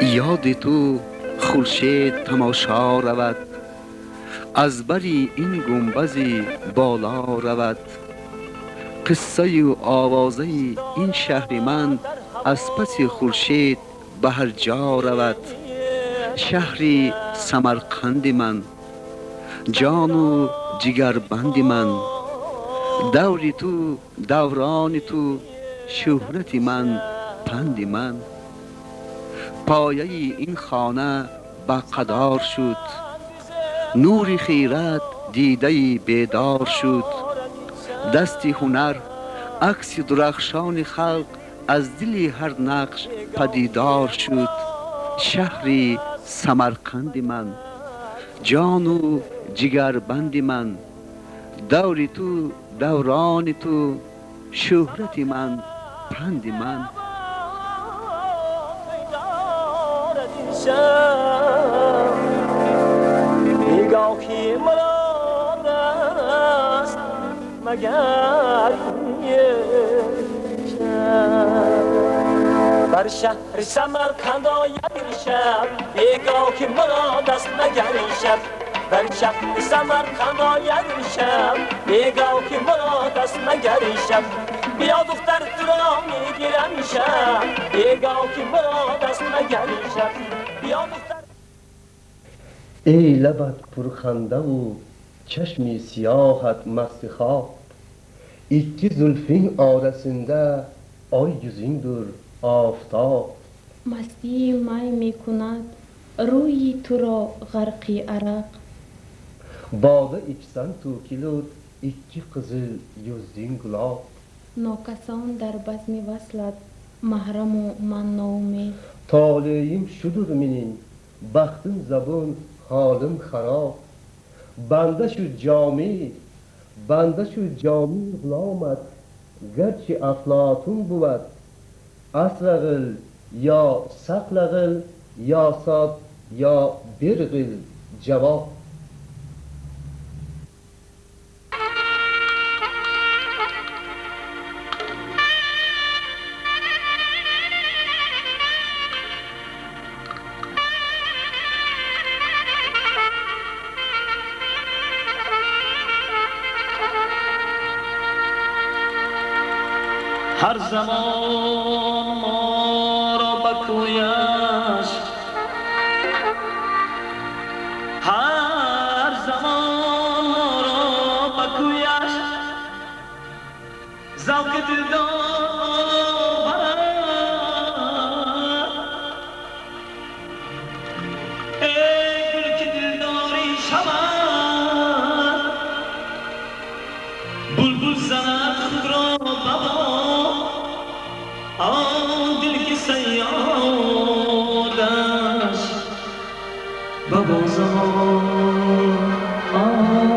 یاد تو خورشید تماشا رود، از بری این گنبزی بالا رود. قصه و آوازه این شهر من، از پس خورشید به هر جا رود. شهری سمرقند من، جان و جگربند من، دوری تو دوران تو، شهرت من پند من. پایه این خانه به قدار شد، نور خیرت دیده بیدار شد. دست هنر عکس درخشان خلق، از دل هر نقش پدیدار شد. شهری سمرقند من، جان و جگربند من، دور تو دوران تو، شهرت من پند من. نگاهی مراد است مگر یک بر شهر سمرقند آید شب. نگاهی مراد است مگر شب، بر شهر سمرقند آید شب. نگاهی مراد است مگر شب، بیا دختر تو را میگیرم شب. نگاهی مراد است مگر شب، بیا دختر. ای لبت پرخنده و چشمی سیاحت مست خواب، iki زلفین آرسنده آی yüzündür آفتاب. مستی می می کند روی تو را غرقی عرق، باده içsen tökülür iki kızıl yüzün gülab. ناکسان در بزم وصلت محرم و من ناامید. Taleyim şudur minin, baktım zabun halim harab. Bende şu cami gulamet, gerçi aflatun buvat. Asragıl ya saklagıl ya sad ya birgil cevap. هر زمان ما را به کویش، هر زمان ما را به کویش ذوق دلدار برد. ای گل که دلداری شود، بلبل زند خود را آن دل که صیادش به بازار آرد.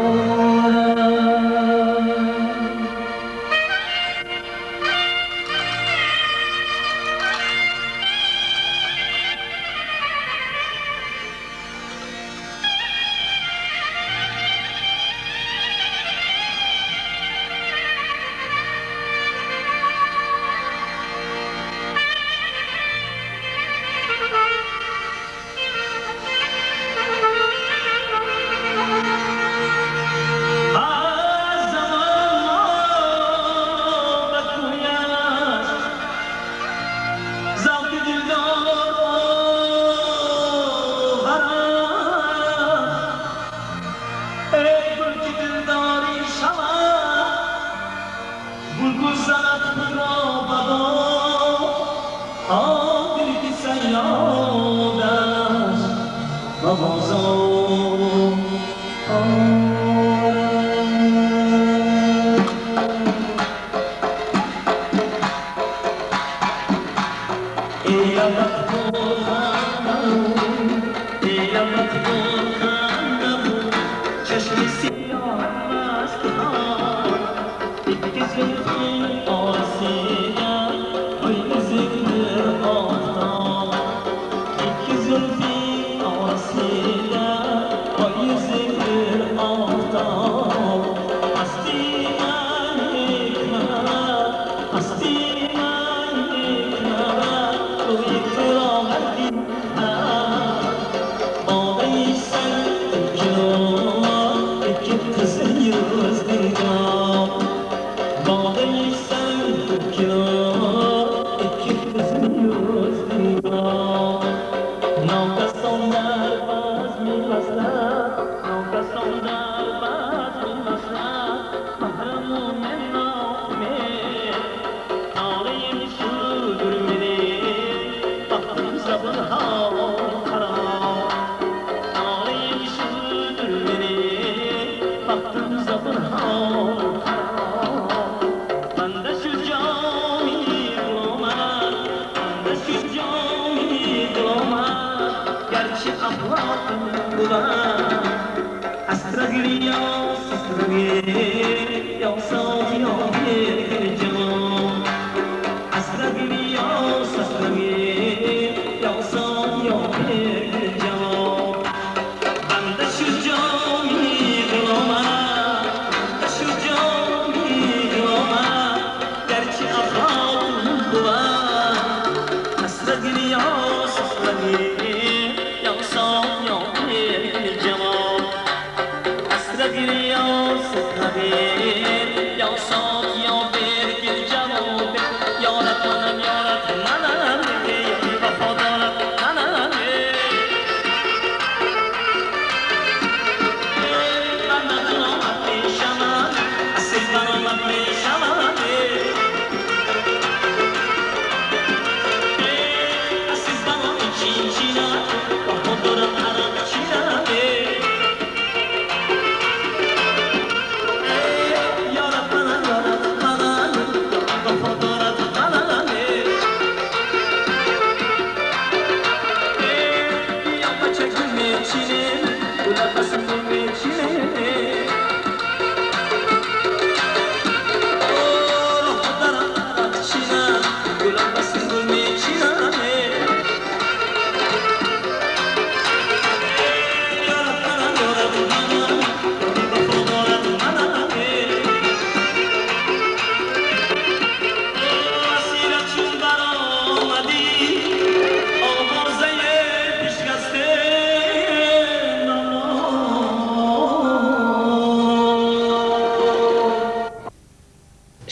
تو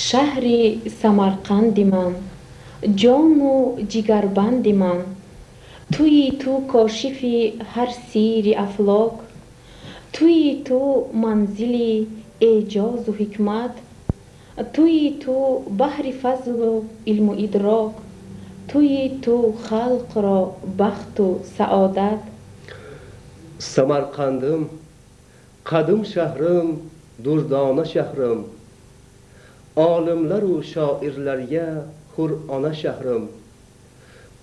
شهری سمرقند من، جان و جگربند من، توی تو کاشفی هر سیر افلاک، توی تو منزل اعجاز و حکمت، توی تو بحر فضل و علم و ادراک، توی تو خلق را بخت و سعادت. Samarqandim, qadim shahrim, durdona shahrim, olimlar u shoirlarga Qur'ona shahrim.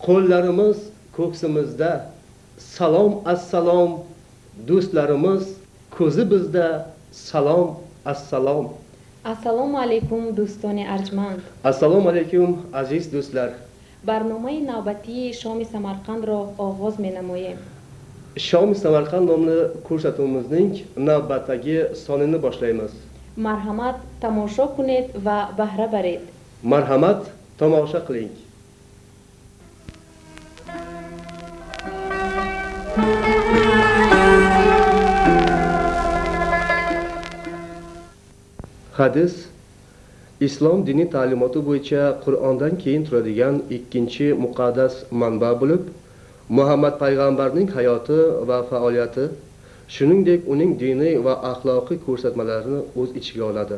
Qo'llarimiz ko'ksimizda, salom assalom, do'stlarimiz ko'zi bizda, salom assalom. Assalomu alaykum do'stoni arjmand. Assalomu alaykum aziz do'stlar. برنامه نوبتی شام سمرقند را آغاز می نماییم. Shom Samarqand nomli ko'rsatuvimizning navbatdagi sonini boshlaymiz. Marhamat tomosha kuned va bahra barid. Marhamat, tomosha qiling. Hadis Islom diniy ta'limoti bo'yicha Qur'ondan keyin turadigan ikkinchi muqaddas manba bo'lib, Muhammad payg'ambarning hayoti va faoliyati, shuningdek uning diniy va axloqiy ko'rsatmalarini o'z ichiga oladi.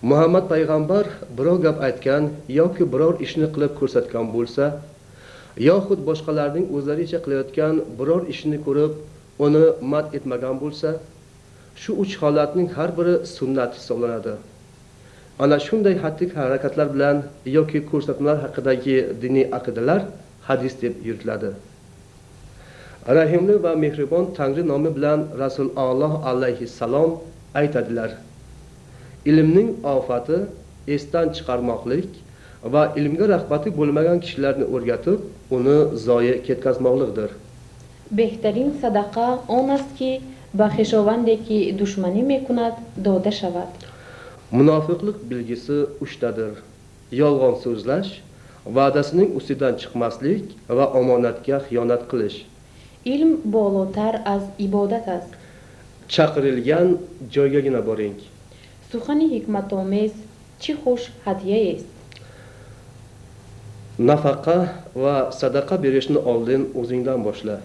Muhammad payg'ambar biror gap aytgan yoki biror ishni qilib ko'rsatgan bo'lsa, yoxud boshqalarning o'zlaricha qilayotgan biror ishni ko'rib, uni mat etmagan bo'lsa, shu uch holatning har biri sunnat hisoblanadi. Ana shunday xatti harakatlar bilan yoki ko'rsatmalar haqidagi diniy aqidalar hadis deb yuritiladi. Rahimli va mehribon Tangri nomi bilan Rasul Alloh alayhissalom aytadilar: ilmning ofati esdan chiqarmoqlik va ilmga rag'bati bo'lmagan kishilarni o'rgatib, uni zoya ketkazmoqlikdir. بهترین صدقه آن است که به خویشاوندی که دشمنی میکند داده شود. Munofiqlik belgisi uchtadir: yolg'on so'zlash, va'dasining ustidan chiqmaslik va omonatga xiyonat qilish. علم بالاتر از عبادت است. Chaqirilgan joygagina boring. سخن حکمت آمیز چه خوش هدیه است. Nafaqa va sadaqa berishni oldin o'zingdan boshla.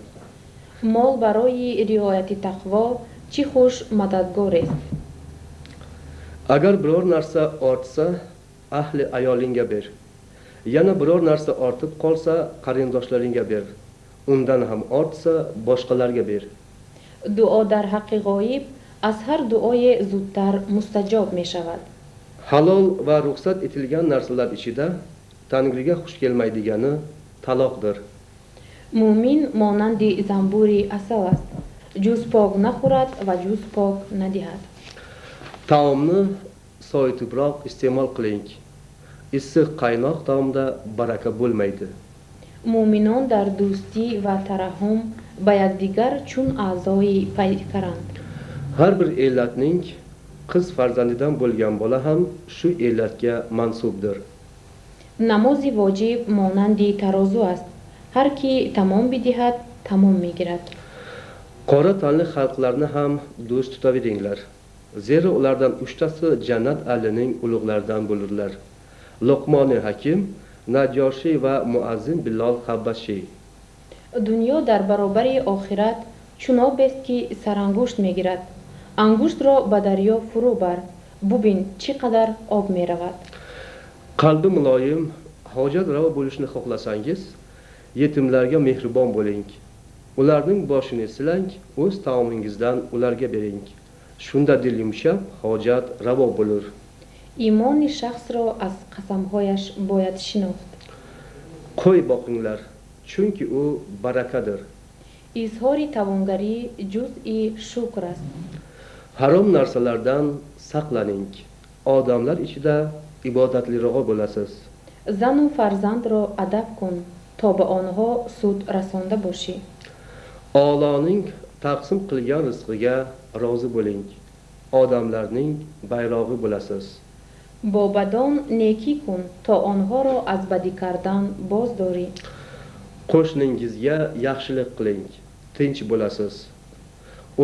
مال برای رعایت تقوا چه خوش مددگار است. Agar biror narsa ortsa, ahli ayolingga ber. Yana biror narsa ortib qolsa, qarindoshlaringga ber. Undan ham ortsa, boshqalarga ber. دعا در حق غایب از هر دعای زودتر مستجاب می شود. Halol va ruxsat etilgan narsalar ichida Tangriga xush kelmaydigani taloqdir. مومن مانند زنبور اصل است. juz pok naxo'rad va juz pok nadihad. Taomni soyitibroq iste'mol qiling. Issiq qaynoq taomda baraka bo'lmaydi. Mu'minon dar do'sti va tarahhum ba yakdigar chun a'zoyi paykarand. Har bir ellatning qiz farzandidan bo'lgan bola ham shu ellatga mansubdir. Namozi vojib monandi tarozu ast. Har ki tamom bidihad, tamom megirad. Qora tanli xalqlarni ham do'st tutaveringlar. Zero ulardan 3tasi jannat ahlining ulug'laridan bo'lurlar. Luqmoni Hakim, Najoshi va Muazzin Billol Habbashi. Dunyo dar barobari oxirat chunob est ki sarangusht megirad. Angusht ro ba daryo furu bar. Bubin chi qadar ob meravad. Qalbi muloyim, hojat ravo bo'lishni xohlasangiz, yetimlarga mehribon bo'ling. Ularning boshini silang, o'z taomingizdan ularga bering. Shunda dil yumshab, hojat ravo bo'lur. Imoni shaxs ro az qasamhoyash boyad shinoft. Qo'y boqinglar, chunki u barakadir. Izhori tavongari juz'i shukr ast. Harom narsalardan saqlaning. Odamlar ichida ibodatliroq bo'lasiz. Zan u farzand ro adab kun to ba onho sud rasonda boshi. Allohning taqsim qilgan rizqiga rozi bo'ling. Odamlarning bayrog'i bo'lasiz. Bobadon neki kun to onho ro az badi kardan bozdori. Qo'shningizga yaxshilik qiling, tinch bo'lasiz.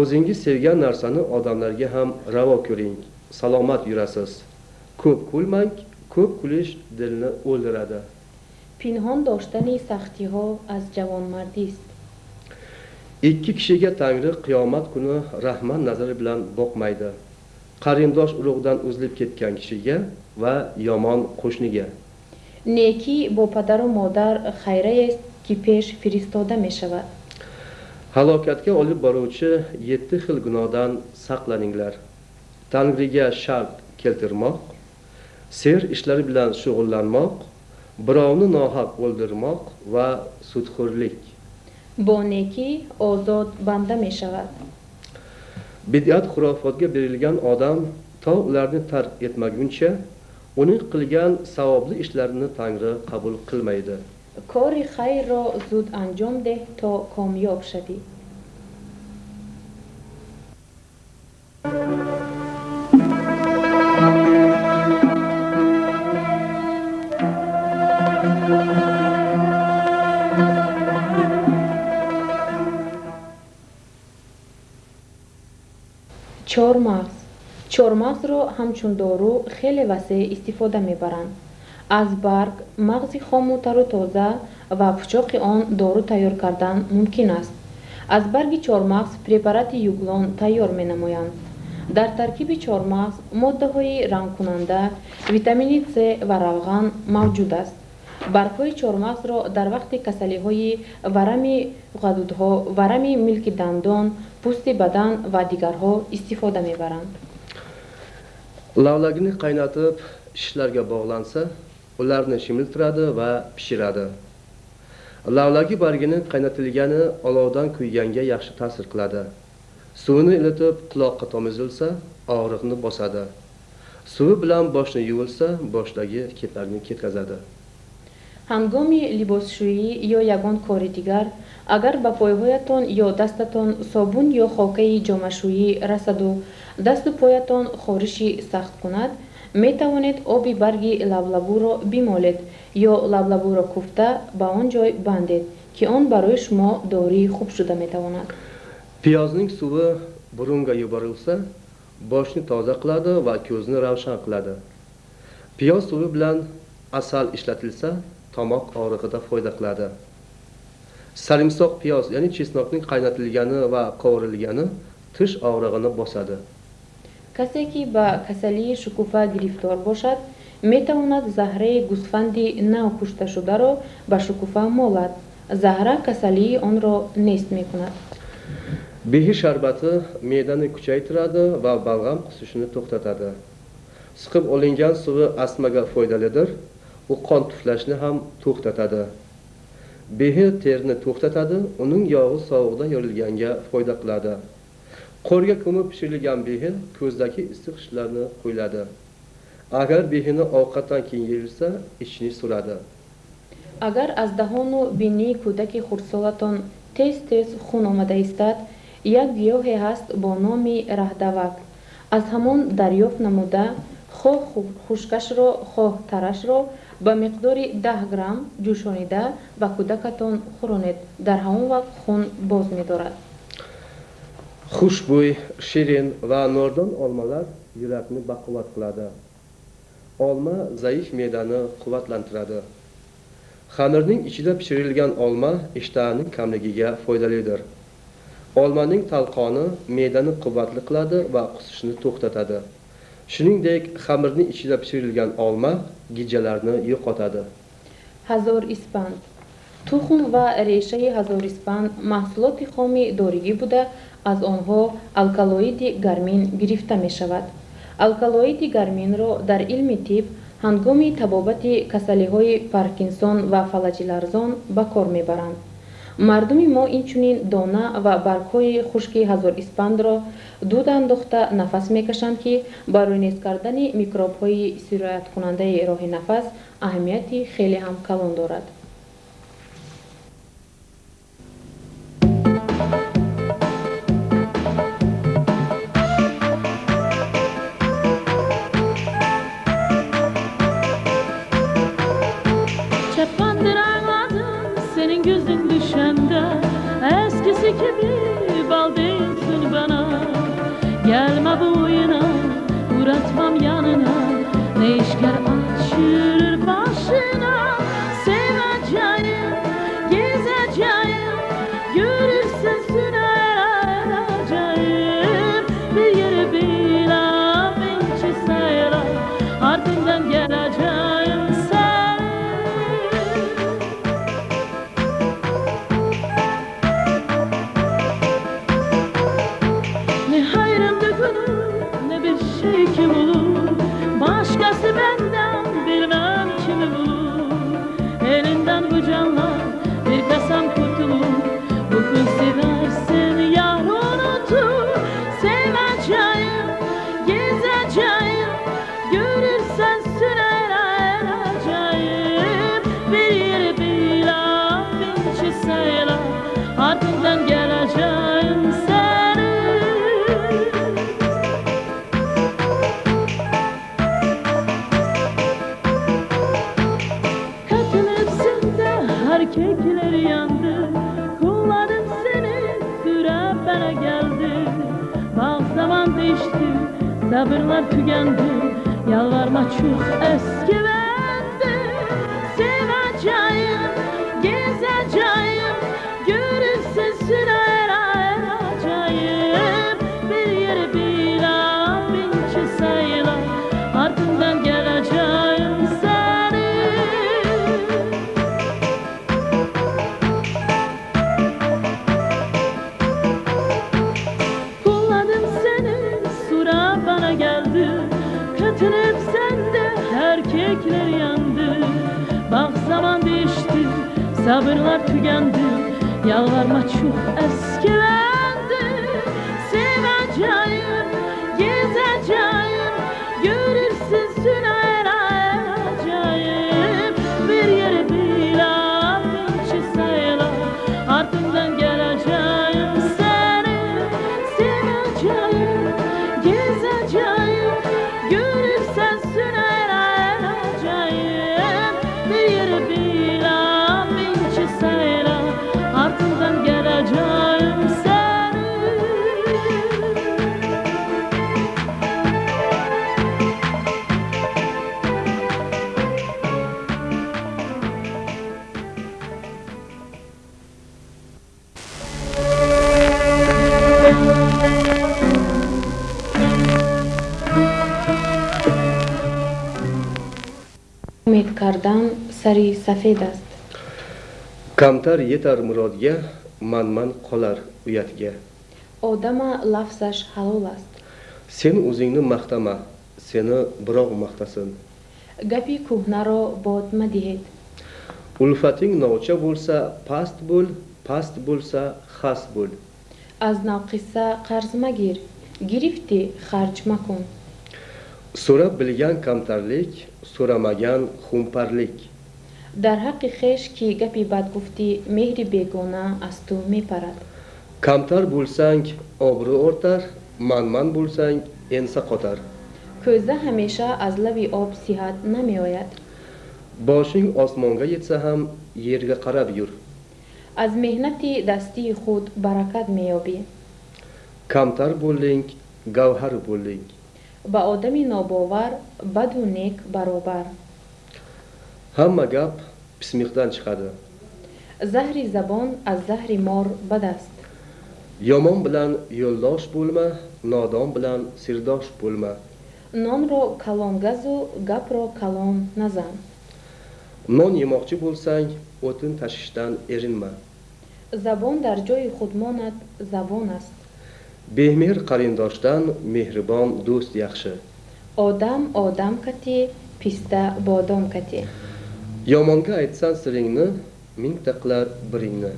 O'zingiz sevgan narsani odamlarga ham ravo ko'ring, salomat yurasiz. Ko'p kulmang, ko'p kulish dilni o'ldiradi. Pinhon dashtani saxtiho az javonmardi ist. Ikki kishiga Tangri qiyomat kuni rahmat nazari bilan boqmaydi. Qarindosh urug'dan uzilib ketgan kishiga va yomon qo'shniga. Neki bo padaru modar xayra est ki pesh firistoda meshavad. Halokatga olib boruvchi 7 xil gunohdan saqlaninglar. Tangriga shart keltirmoq, ser ishlari bilan shug'ullanmoq, birovni nohaq o'ldirmoq va sudxo'rlik. Bo neki ozod banda meshavad. Bid'at xurofotga berilgan odam to ularni tark etmaguncha uning qilgan savobli ishlarini Tangri qabul qilmaydi. Kori xayr ro zud anjom deh to komyob shavi. چهارمغز رو همچون دارو خیلی وسیع استفاده میبرند. از برگ، مغز خام و تر و تازه و پوچاق آن دارو تیار کردن ممکن است. از برگ چهارمغز پرپارات یوگلان تیار مینمایند. در ترکیب چهارمغز ماده‌های رنگ کننده، ویتامین C و روغن موجود است. برگ‌های چهارمغز را در وقت کسلی‌های ورم غدودها، ورم ملک دندان، پوست بدن و دیگرها استفاده میبرند. Lavlagini qaynatib, shishlarga bog'lansa, ularni shimiltiradi va pishiradi. Lavlagi bargini qaynatilgani olovdan kuyganga yaxshi ta'sir qiladi. Suvini ilatib quloqqa tomizilsa, og'riqni bosadi. Suvi bilan boshni yuvilsa, boshdagi ketlarni ketkazadi. ҳангоми либосшӯӣ ё ягон кори дигар агар ба пойҳоятон ё дастатон собун ё хокаи ҷомашӯӣ расаду дасту поятон хориши сахт кунад, метавонед оби барги лавлабуро бимолед ё лавлабуро куфта ба он ҷой бандед, ки он барои шумо дории хуб шуда метавонад. Piyozning suvi burunga yuborilsa, boshni toza qiladi va ko'zni ravshan qiladi. Piyoz suvi bilan asal ishlatilsa, tomoq og'rig'ida foyda qiladi. Sarimsoq piyoz, ya'ni chesnoqning qaynatilgani va qovurilgani tish og'rig'ini bosadi. کسی که با کسلی شکوفه گرفتار باشد میتواند زهره گوسفندی نو کشته شده را به شکوفه مالد. زهره کسلی آن را نیست میکند. Behi sharbati me'dani kuchaytiradi va balg'am qusishini to'xtatadi. Siqib olingan suvi astmaga foydalidir. U qon tuflashni ham to'xtatadi. Behi terini to'xtatadi, uning yog'i sovuqda yorilganga foyda qiladi. Qorga ko'mib pishirilgan behi ko'zdagi issiq ishlarni qo'yiladi. Agar behini ovqatdan keyin yeyilsa, ichini suradi. Агар аз даҳону бинии кӯдаки хурдсолатон тез хун омада истад, як гиёҳе ҳаст бо номи раҳдавак. аз ҳамон дарёфт намуда, хоҳ хушкашро, хоҳ тарашро ба миқдори 10 грамм ҷӯшонида ба кӯдакатон хӯронед. дар ҳамон вақт хун боз медорад. Xushbo'y, shirin va nordon olmalar yurakni baquvvat qiladi. Olma zaif me'dani quvvatlantiradi. Xamirning ichida pishirilgan olma ishtahaning kamligiga foydalidir. Olmaning talqoni me'dani quvvatli qiladi va qusishni to'xtatadi. Shuningdek, xamirning ichida pishirilgan olma gijjalarni yo'qotadi. ҳазориспанд. тухм ва решаи ҳазориспанд маҳсулоти хоми доригӣ буда, аз онҳо алкалоиди гармин гирифта мешавад. алкалоиди гарминро дар илми тиб ҳангоми табобати касалиҳои Паркинсон ва фалаҷи ларзон ба кор мебаранд. мардуми мо инчунин дона ва баргҳои хушки ҳазориспандро дуд андохта нафас мекашанд, ки барои нест кардани микробҳои сирояткунандаи роҳи нафас аҳамияти хеле ҳам калон дорад. Eskisi gibi bal değilsin bana. Gelme bu oyuna, uğratmam yanına. Ne işler açır başına. Seveceğim, gezeceğim. Görürsen sürer acayip. Bir yere bila, bençi sayılar. Ardından geleceğim sen. Kim olur? Başkası benden bilmem kimi bulur. Elinden bu canlar bir kasam kurtulur. Bugün seversen yar unutur. Seveceğim, gezeceğim. Görürsen sürer acayip. Bir yeri bila, binçi sayılar. Ardından geleceğim seni. Erkekler yandı, kullarım seni, süre bana geldi. Bak zaman değişti, sabırlar tükendi, yalvarma çok eskimendi. Seveceğim, gezeceğim, görürsen sürer acayip. Bir yeri bila, binçi sayılar, ardından geleceğim seni. Kötülüp sende erkekler yandı. Bak zaman değişti, sabırlar tükendi. Yalvarma çok eskimendi. Seveceğim, gezeceğim. Görürsün sürer acayip. Bir yeri bila, binçi sayılar. Ardından geleceğim seni. Seveceğim, gezeceğim. Görürsen sürer acayip. Bir yeri bila, binçi sayılar. Ardından geleceğim seni. умед кардан сари сафед аст. Kamtar yetar murodga, manman qolar uyatga. одама лафзаш ҳалол аст. Sen o'zingni maqtama, seni birov maqtasin. гапи кӯҳнаро бод мадиҳед. ulfating novcha bo'lsa past bo'l, past bo'lsa xas bo'l. از ناقصه قرض مگیر گرفتی خرج مکن So'rab bilgan kamtarlik, so'ramagan xumparlik. در حق خویش که گپی بد گفتی مهر بیگانه از تو میپرد Kamtar bo'lsang obro' ortar, manman bo'lsang ensa qotar. کوزه همیشه از لبی آب صحت نمی آید Boshing osmonga yetsa ham yerga qarab yur. از مهنت دستی خود برکت می یابی Kamtar bo'ling, gavhar bo'ling. با آدمی ناباور بد و نیک برابر Hamma gap pismiqdan chiqadi. زهر زبان از زهر مار بد است Yomon bilan yo'ldosh bo'lma, nodon bilan sirdosh bo'lma. نان را کلان گز و گپ را کلان نزن Non yemoqchi bo'lsang, o'tin tashishdan erinma. زبان در جای خود ماند زبان است Behmehr qarindoshdan mehribon do'st yaxshi. آدم آدم کتی پیسته بادام کتی Yomonga aytsan siringni, mingta qilar biringni.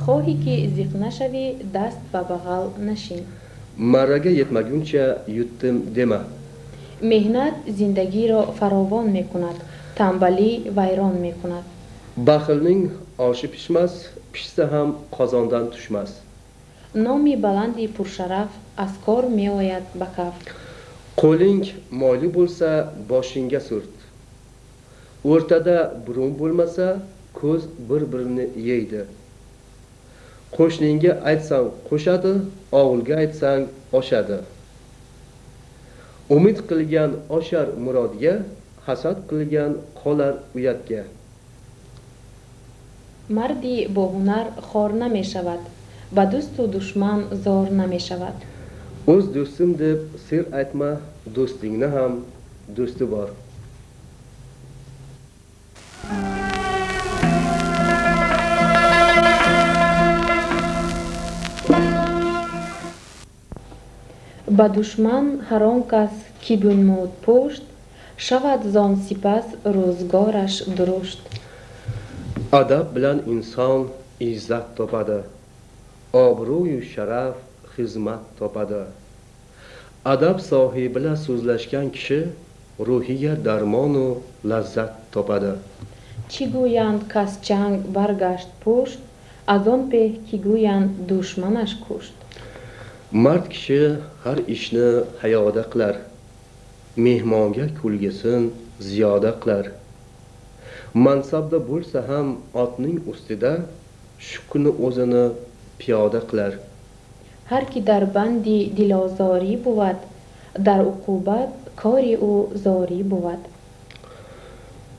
خواهی که زیق نشوی دست به بغل نشین Marraga yetmaguncha yutdim dema. مهنت زندگی را فراوان می کند تنبلی ویران می کند Baxilning oshi pishmas, pishsa ham qozondan tushmas. نامی بلندی پرشرف از کار می آید به کف Qo'ling moyli bo'lsa, boshingga surt. O'rtada burun bo'lmasa, ko'z bir-birini yeydi. Qo'shningga aytsang qo'shadi, ovulga aytsang oshadi. Umid qilgan oshar murodga, hasad qilgan qolar uyatga. مردی با هنر خار نمی شود و دوست و دشمن زار نمی شود O'z do'stim deb sir aytma, do'stingni ham do'sti bor. به دشمن هر آن کس که بنمود پشت شود زان سپس روزگارش درشت Adab bilan inson izzat topadi. Obro'yu sharaf xizmat topadi. Adab sohibi bilan so'zlashgan kishi ruhiga darmon و lazzat topadi. چی گویند کس جنگ برگشت پشت از آن به که گویند دشمنش کشت Mard kishi har ishni hayoda qilar. Mehmonga kulgisin ziyoda qilar. Mansabda bo'lsa ham otning ustida shu kuni o'zini piyoda qilar. هر کی در بندی دلازاری بود در عقوبت کاری او زاری بود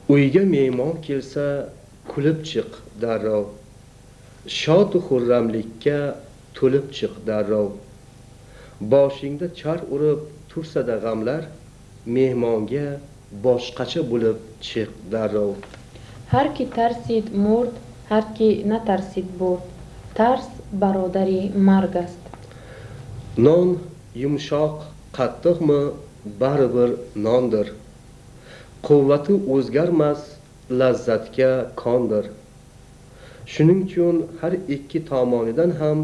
Uyga mehmon kelsa, kulib chiq darrov. Shod u xurramlikka to'lib chiq darrov. Boshingda char urib tursa-da g'amlar, mehmonga boshqacha bo'lib chiq darrov. هر کی ترسید مرد هر کی نترسید برد ترس برادری مرگ است Non yumshoq, qattiqmi, baribir nondir. Quvvati o'zgarmas, lazzatga kondir. Shuning uchun har ikki tomonidan ham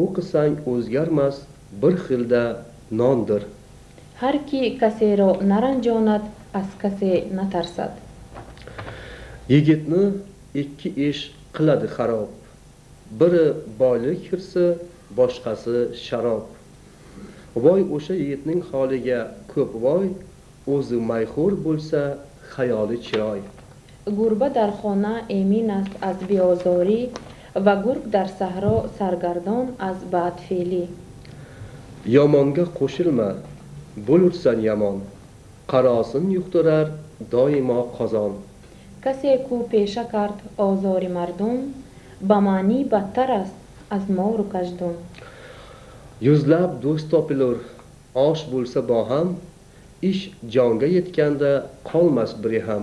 o'qisang o'zgarmas, bir xilda nondir. هر کی کسی را نرنجاند از کسی نترسد Yigitni ikki ish qiladi xarob. Biri boylik hirsi, boshqasi sharob. Voy o'sha yigitning holiga ko'p voy, o'zi mayxo'r bo'lsa, xayoli chiroy. گربه در خانه امین است از بیازاری و گرگ در صحرا سرگردان از بدفعلی Yomonga qo'shilma, bo'lursan yomon. Qarosin yuqtirar doimo qozon. کسی کو پیشه کرد آزار مردم به معنی بدتر است از مار و کژدم Yuzlab do'st topilur, osh bo'lsa boham, ish jonga yetganda qolmas biri ham.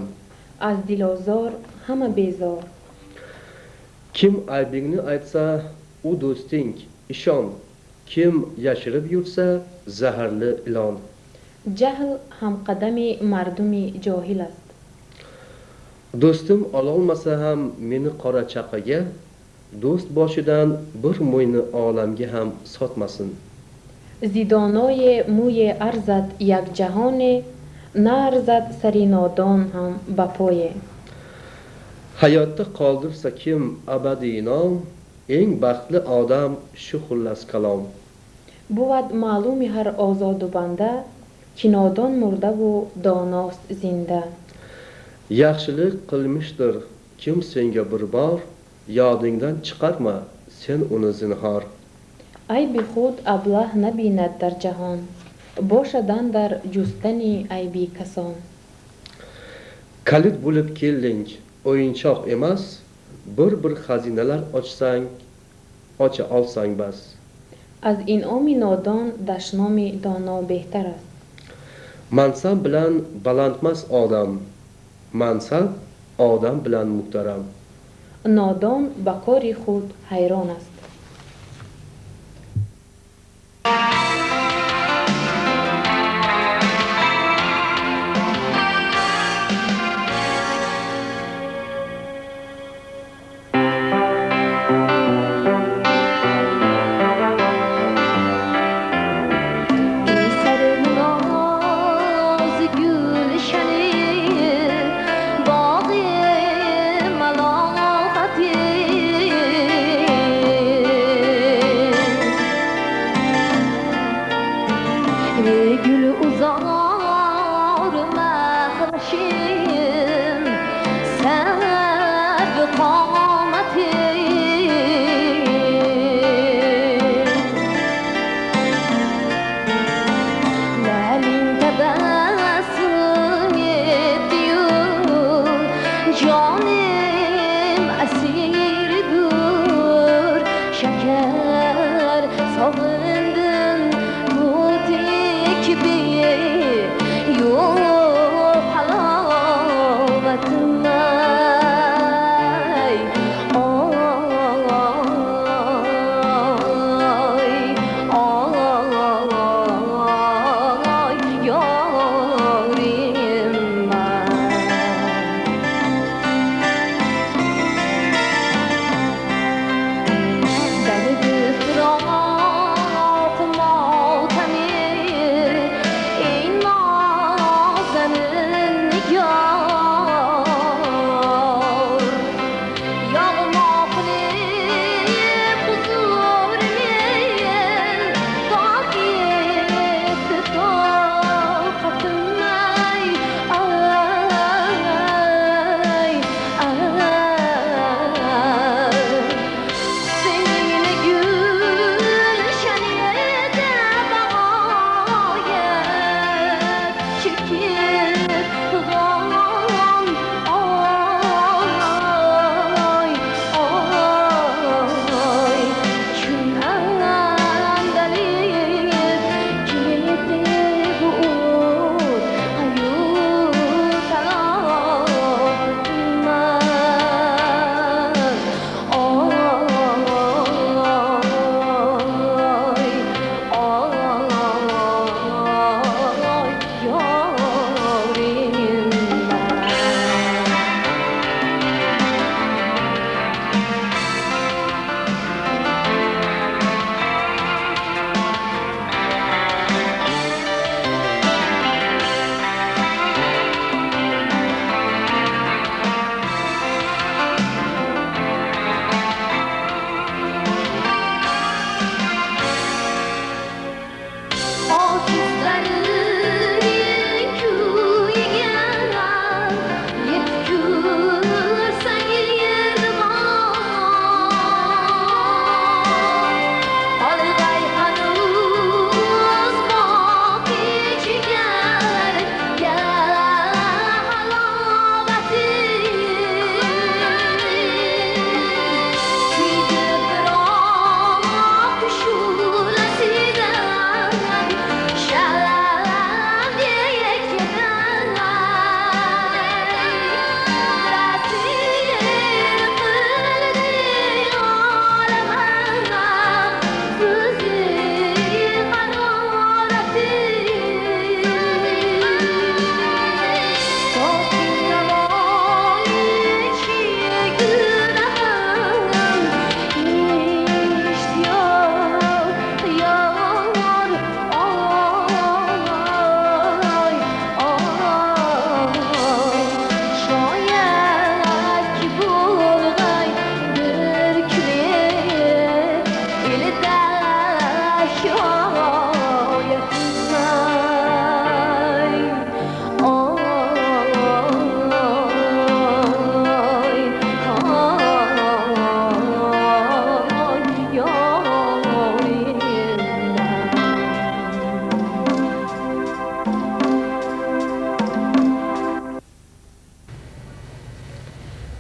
از دلازار همه بیزار Kim aybingni aytsa, u do'sting, ishon. Kim yashirib yursa, zaharli ilon. جهل هم قدم مردمی جاهل است do'stim ololmasa ham meni qora chaqaga, do'st boshidan bir mo'yni olamga ham sotmasin. زیدانای موی ارزد یک جهانه، نه ارزد سری نادان هم بپایه. Hayotda qoldirsa kim abadiy inom, eng baxtli odam shu xullas kalom. بود معلومی هر آزاد و بنده، که نادان مرده و داناست زنده. Yaxshilik qilmishdir kim senga bir bor, yodingdan chiqarma sen uni zinhor. عیب خود ابله نبیند در جهان، باشدن در جستن عیبی کسان. Kalit bo'lib kelding, o'yinchoq emas, bir xazinalar ochsang, ocha olsang bas. از انعام نادان دشنام دانا بهتر است. Mansab bilan balandmas odam, mansab odam bilan muhtaram. نادان به کار خود حیران است.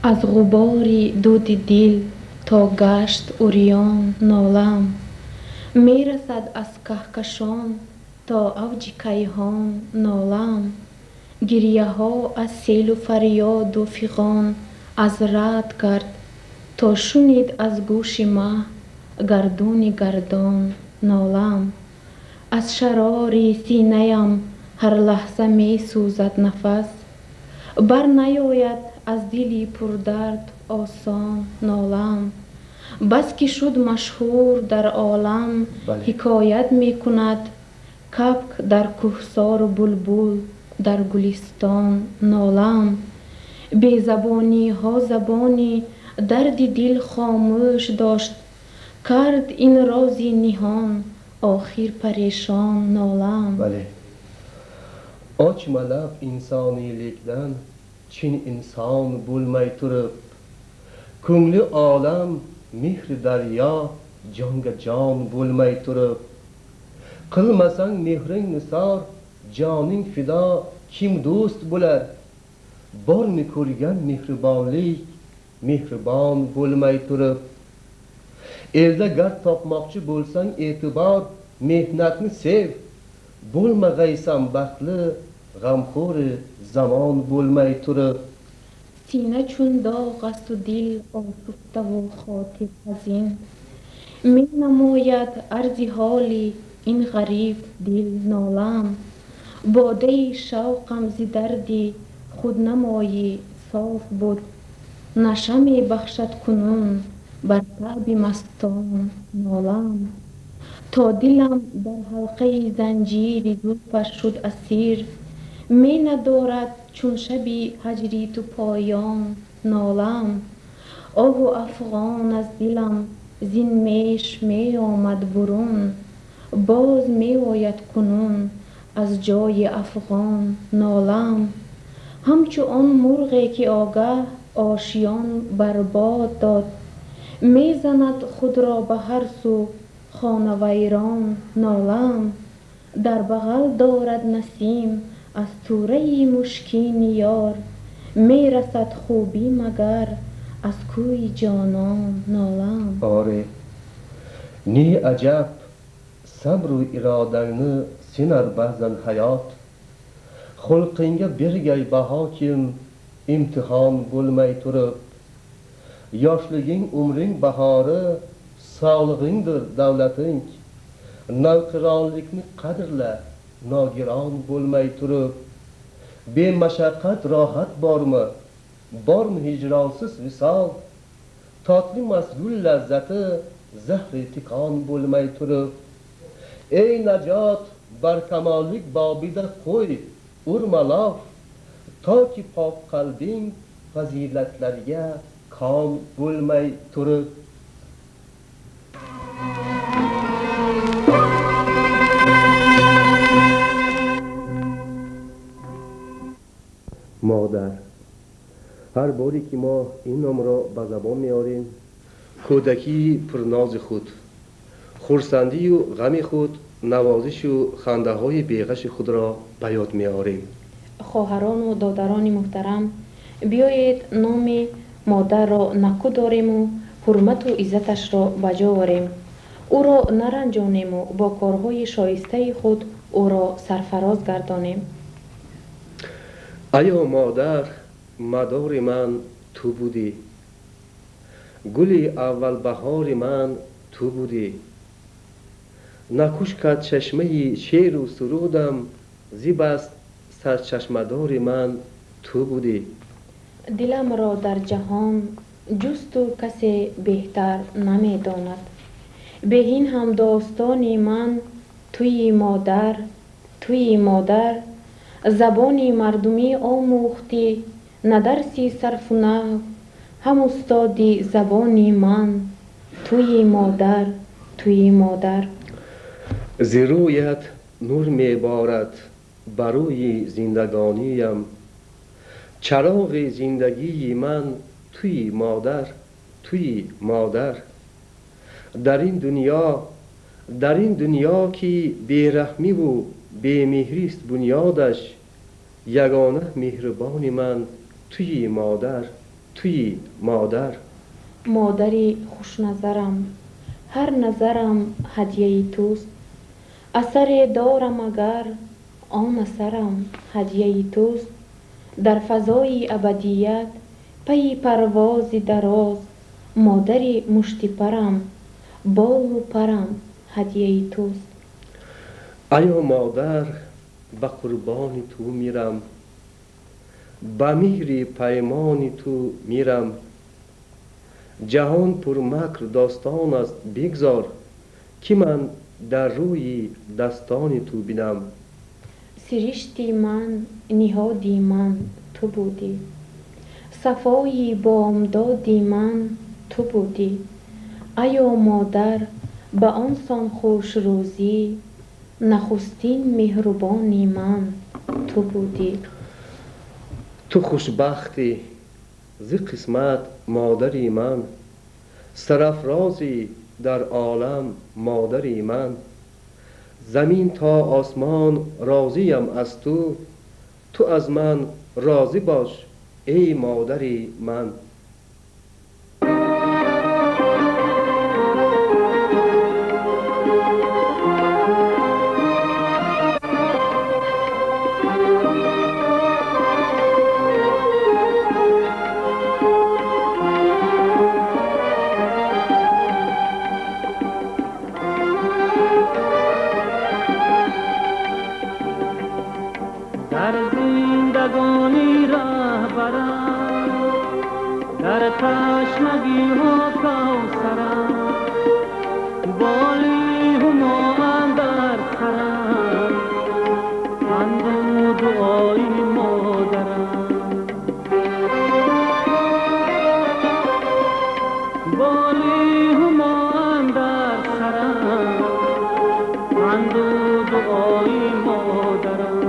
از غباری دود دل تا گشت عریان نالم، میرسد از کهکشان تا اوج کیهان نالم. گریه ها از سیل و فریاد و فغان از رد کرد تا شنید از گوش مه گردون گردان نالم. از شرار سینه‌ام هر لحظه می سوزد نفس، بر نیاید از دلی پردرد آسان نالم. بس که شد مشهور در عالم حکایت می کند، کبک در کوهسار و بلبل در گلستان نالم. بی زبانی ها زبانی درد دل خاموش داشت، کرد این رازی نهان آخر پریشان نالم. بله. Ochma lab insoniylikdan chin inson bo'lmay turib, ko'ngli olam mehr daryo jonga jon bo'lmay turib, qilmasang mehring nisor joning fido kim do'st bo'lar, bormi ko'rgan mehribonlik mehribon bo'lmay turib. Elda gard topmoqchi bo'lsang e'tibor mehnatni sev, bo'lma g'aysam baxtli g'amxo'ri zamon bo'lmay turib. سینه چون داغ است و دل آشفته و خاطر حزین، می نماید عرض حالی این غریب دل نالم. باده شوقم ز دردی خود نمایی صاف بود، نشه می بخشد کنون بر تعب مستان نالم. تا دلم در حلقه زنجیر زلفش شد اسیر، می ندارد چون شبی هجری تو پایان نالم. آه و افغان از دلم زین میش می آمد برون، باز می آید کنون از جای افغان نالم. همچو آن مرغی که آگه آشیان برباد داد، می زند خود را به هر سو خانه ویران نالم. در بغل دارد نسیم از توره مشکین یار، می رسد خوبی مگر از کوی جانان نالم. آره، نی عجب sabr و irodangni sinar ba'zan hayot, xulqingga bergay baho kim imtihon bo'lmay turib. Yoshliging umring bahori, sog'lig'ingdir davlating, navqironlikni qadrla nogiron bo'lmay turib. Bemashaqqat rohat bormi, bormi hijronsiz visol, totli masgul lazzati zahri tiqon bo'lmay turib. Ey najot barkamollik bobida qo'y urma lof, toki pok qalbing fazilatlarga kom bo'lmay turib. مادر، هر باری که ما این نام را به زبان میاریم، کودکی پرناز خود، خرسندی و غم خود، نوازش و خنده های بیغش خود را به یاد میاریم. خواهران و دادران محترم، بیایید نام مادر را نکو داریم و حرمت و عزتش را بجا آوریم. او را نرنجانیم و با کارهای شایسته خود او را سرفراز گردانیم. ایا مادر، مدار من تو بودی، گلی اول بهار من تو بودی. نکوش کرد چشمه شیر و سرودم، زیبست سرچشمدار من تو بودی. دلم را در جهان جست و کسی بهتر نمی داند، به این هم داستانی من توی مادر، توی مادر. زبانی مردمی آموختی، ندرسی صرف و نحو، هم استادی زبانی من توی مادر، توی مادر. زیرویت نور میبارد بروی زندگانیم، چراغ زندگی من توی مادر، توی مادر. در این دنیا که بیرحمی و بیمهری است بنیادش، یگانه مهربان من توی مادر، توی مادر. مادری خوش نظرم، هر نظرم هدیه توست. اثر دارم اگر آن اثرم هدیه توست. در فضای ابدیت پی پرواز دراز، مادری مشتی پرم، بال و پرم هدیه توست. ایا مادر به قربان تو میرم، به مهر پیمان تو میرم. جهان پر مکر داستان است بگذار، که من در روی دستان تو بینم. سرشتی من نهادی من تو بودی، صفای بامدادی من تو بودی. ایا مادر به آنسان خوش روزی، نخستین مهربانی من تو بودی. تو خوشبختی ز قسمت مادری من، سرافرازی در عالم مادری من. زمین تا آسمان راضیم از تو، تو از من راضی باش ای مادری من. در زندگانی رهبرم، در تشنگی ها کوثرم، بالی هما اندر سرم، پند و دعای مادرم. بالی هما اندر سرم، پند و دعای مادرم.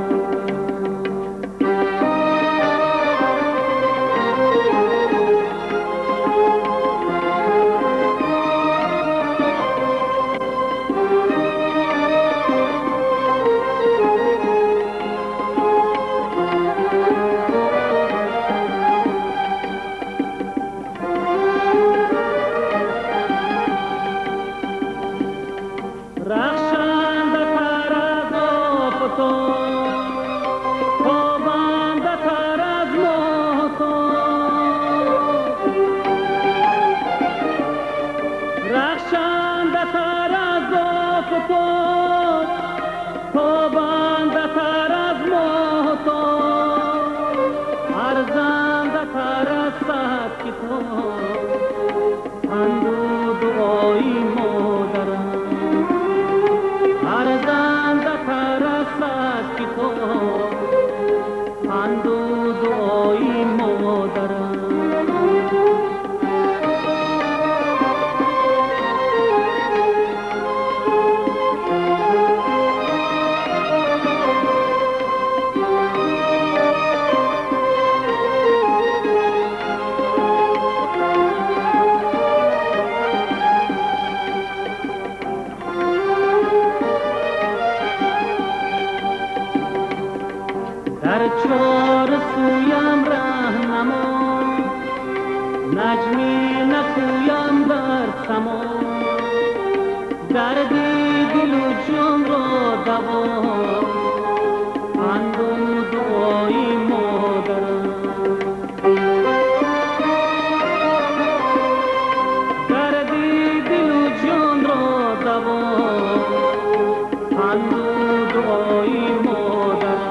در چار سویم رهنما، نجمی نپویم در سما. درد دل و جان را دوا، پند و دعای مادرم. درد دل و جان را دوا، پند و دعای مادرم.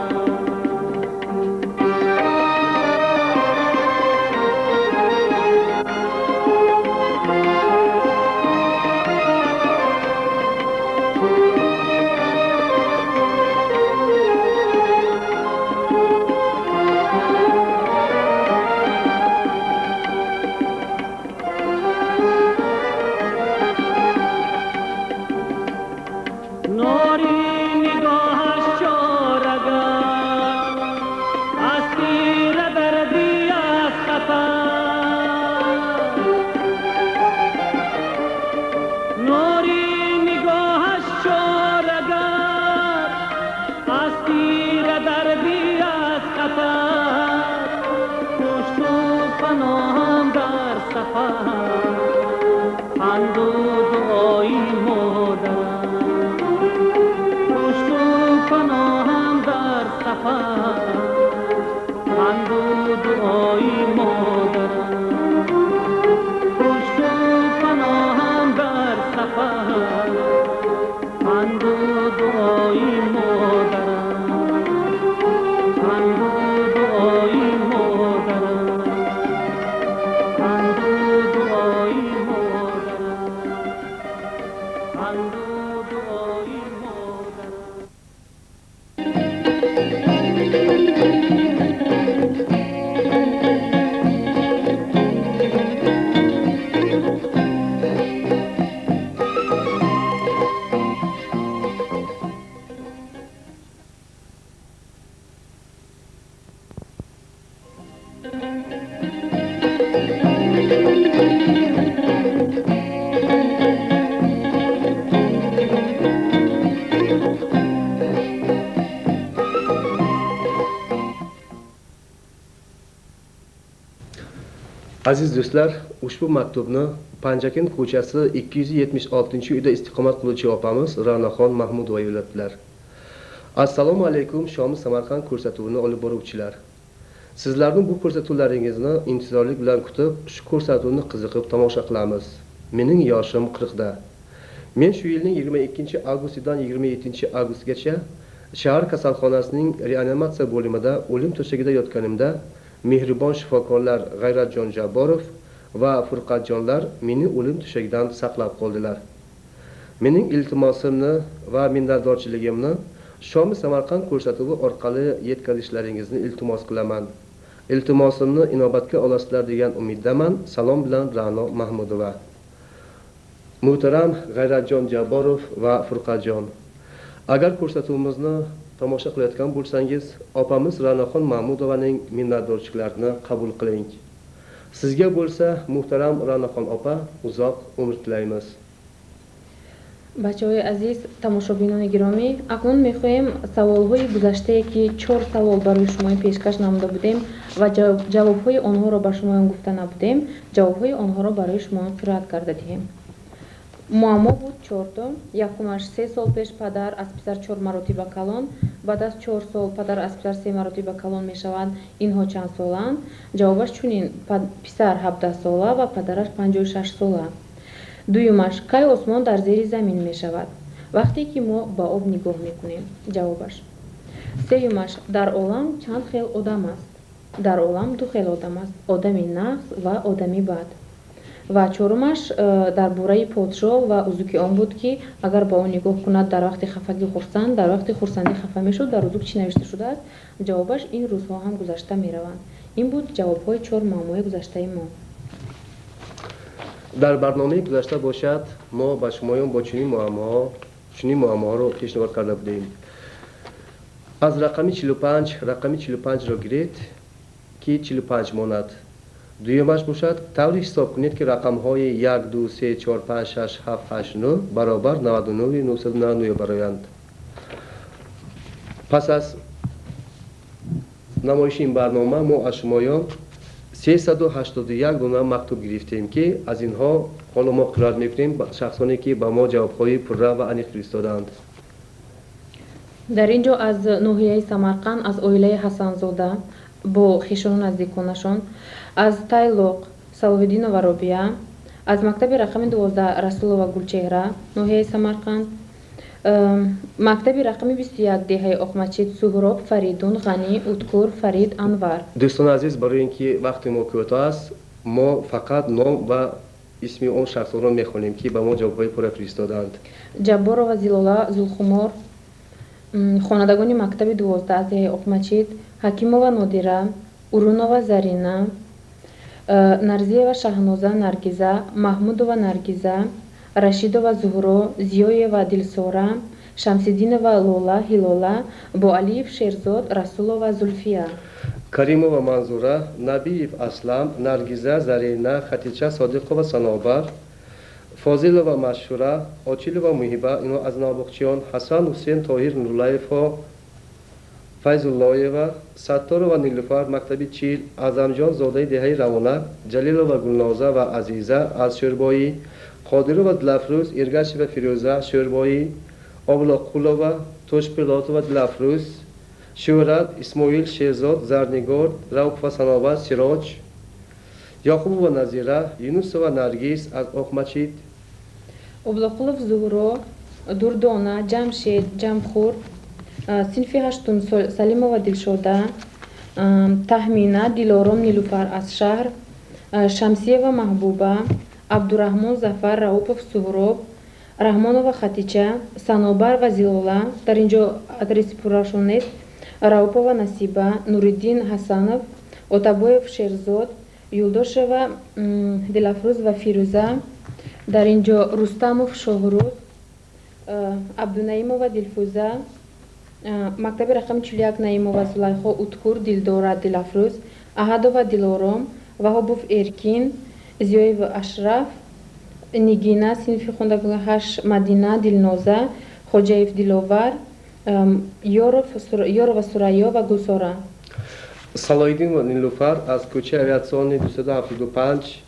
سفر پند و دعای مادرم پشت و پناهم در سفر پند و دعای مادرم پشت و پناهم در سفر پند و دعای مادرم پند و دعای مادرم پند و دعای مادرم پند و دعای مادرم Aziz do'stlar, ushbu maktubni Panjakin ko'chasi 276-uyda istiqomat qiluvchi opamiz Ra'noxon Mahmudova yo'llatdilar. Assalomu alaykum Shomi Samarqand ko'rsatuvini olib boruvchilar. Sizlarning bu ko'rsatuvlaringizni intizorlik bilan kutib, shu ko'rsatuvni qiziqib tomosha qilamiz. Mening yoshim 40 da. Men shu yilning 22-avgustidan 27-avgustgacha shahar kasalxonasining reanimatsiya bo'limida o'lim to'shagida yotganimda mehribon shifokorlar G'ayratjon Jabborov va Furqatjonlar meni o'lim to'shagidan saqlab qoldilar. Mening iltimosimni va minnatdorchiligimni Shomi Samarqand ko'rsatuvi orqali yetkazishlaringizni iltimos qilaman. Iltimosimni inobatga olasizlar degan umiddaman. Salom bilan Ra'no Mahmudova. Muhtaram G'ayratjon Jabborov va Furqatjon, agar ko'rsatuvimizni tomosha qilayotgan bo'lsangiz, opamiz Ra'noxon Mahmudovaning minnatdorchiklarini qabul qiling. Sizga bo'lsa, muhtaram Ra'noxon opa, uzoq umr tilaymiz. бачаҳои азиз, тамошобинони гиромӣ, акнун мехоҳем саволҳои гузаштае ки 4 савол барои шумо пешкаш намуда будем ва ҷавобҳои онҳоро ба шумо гуфта набудем, ҷавобҳои онҳоро барои шумо қироат карда диҳем. муаммо буд 4то. Якумаш 3 сол пеш падар аз писар 4 маротиба калон, баъд аз 4 сол падар аз писар 3 маротиба калон мешавад. Инҳо чанд соланд? ҷавобаш чунин: писар 17 сола ва падараш 56 сола. дуюмаш кай осмон дар зери замин мешавад? вақте ки мо ба об нигоҳ мекунем. ҷавобаш. сеюмаш дар олам чанд хел одам аст? дар олам 2 хел одам аст: одами нағз ва одами бад. ва чорумаш дар бораи подшоҳ ва узуки он буд ки агар ба он нигоҳ кунад дар вақти хафагӣ хурсанд, дар вақти хурсандӣ хафа мешуд. дар узук чӣ навишта шудааст? ҷавобаш: ин рӯзҳо ҳам гузашта мераванд. ин буд ҷавобҳои 4 муаммои гузаштаи мо. Дар барномаи гузашта бошад, мо ба шумоён бо чунин муаммоҳоро пешниҳод карда будем. аз рақами 45 рақами 45ро гиред ки 45 монад. дуюмаш бошад, тавре ҳисоб кунед ки рақамҳои 1 2 3 4 5 6 7 8 9 баробар 99 999 бароянд. пас аз намоиши ин барнома мо аз шумоён 381 дона мактуб гирифтем ки аз инҳо ҳоло мо қироат мекунем шахсоне ки ба мо ҷавобҳои пурра ва аниқ фиристоданд. дар ин ҷо аз ноҳияи Самарқанд, аз оилаи Ҳасанзода бо хишону наздиконашон, аз Тайлоқ Салоҳиддинова Робия, аз мактаби рақами 12 Расулова Гулчеҳра, ноҳияи Самарқанд, мактаби рақами 21 деҳаи Оқмачид Суҳроб Фаридун Ғанӣ Уткур Фарид Анвар. дӯстони азиз, барои ин ки вақти мо кӯтоҳ аст, мо фақат ном ва исми он шахсонро мехонем ки ба мо ҷавобҳои пурра фиристоданд. Ҷабборова Зилола Зулхумор, хонандагони мактаби 12 аз деҳаи Оқмачид, Ҳакимова Нодира, Урунова Зарина, Нарзиева Шаҳноза Наргиза, Маҳмудова Наргиза, Рашидова Зуҳро, Зиёева Дилсора, Шамсиддинова Лола Ҳилола, Боалиев Шерзод Расулова Зульфия, Каримова Манзура, Набиев Аслам, Наргиза Зарина, Хатича Содиқова Санобар, Фозилова Машҳура, Очилова Муҳиба, инҳо аз навбохчиён, Ҳасан Ҳусейн Тоҳир Нурлаевҳо, Файзуллоева, Сатторова Нилуфар, мактаби Чил, Азамҷон зодаи деҳаи Равонак, Ҷалилова Гулноза ва Азиза аз Шӯрбоӣ, Қодирова Дилафрӯз, Иргашева Фирӯза Шӯрбоӣ, Овлоқулова, Тӯшпилотова Дилафрӯз, Шӯҳрат, Исмоил Шерзод, Зарнигор, Раупова Санобат, Сироҷ, Яқубова Назира, Юнусова Наргиз аз Оқмачит, Облоқулов Зуҳро, Дурдона, Ҷамшед, Ҷамхур, синфи ҳаштум Салимова Дилшода, Таҳмина, Дилором Нилуфар аз шаҳр, Шамсиева Маҳбуба, Абдураҳмон Зафар, Раупов Суҳроб, Раҳмонова Хатича, Санобар ва Зилола. Дар инҷо адреси пуррашон нест. Раупова Насиба, Нуриддин Ҳасанов, Отабоев Шерзод, Юлдошева Дилафрӯз ва Фирӯза. Дар инҷо Рустамов Шоҳрӯз, Абдунаимова Дилфуза, мактаби рақами 41 Наимова Зулайхо, Уткур Дилдора Дилафрӯз, Аҳадова Дилором, Ваҳобов Эркин, Зиёев Ашраф, Нигина синфи хондагоҳи 8 Мадина Дилноза, Хоҷаев Диловар, Ёрова Сурайё ва Гулсора. Салоиддинова Нилуфар аз кӯчаи авиатсиони 275,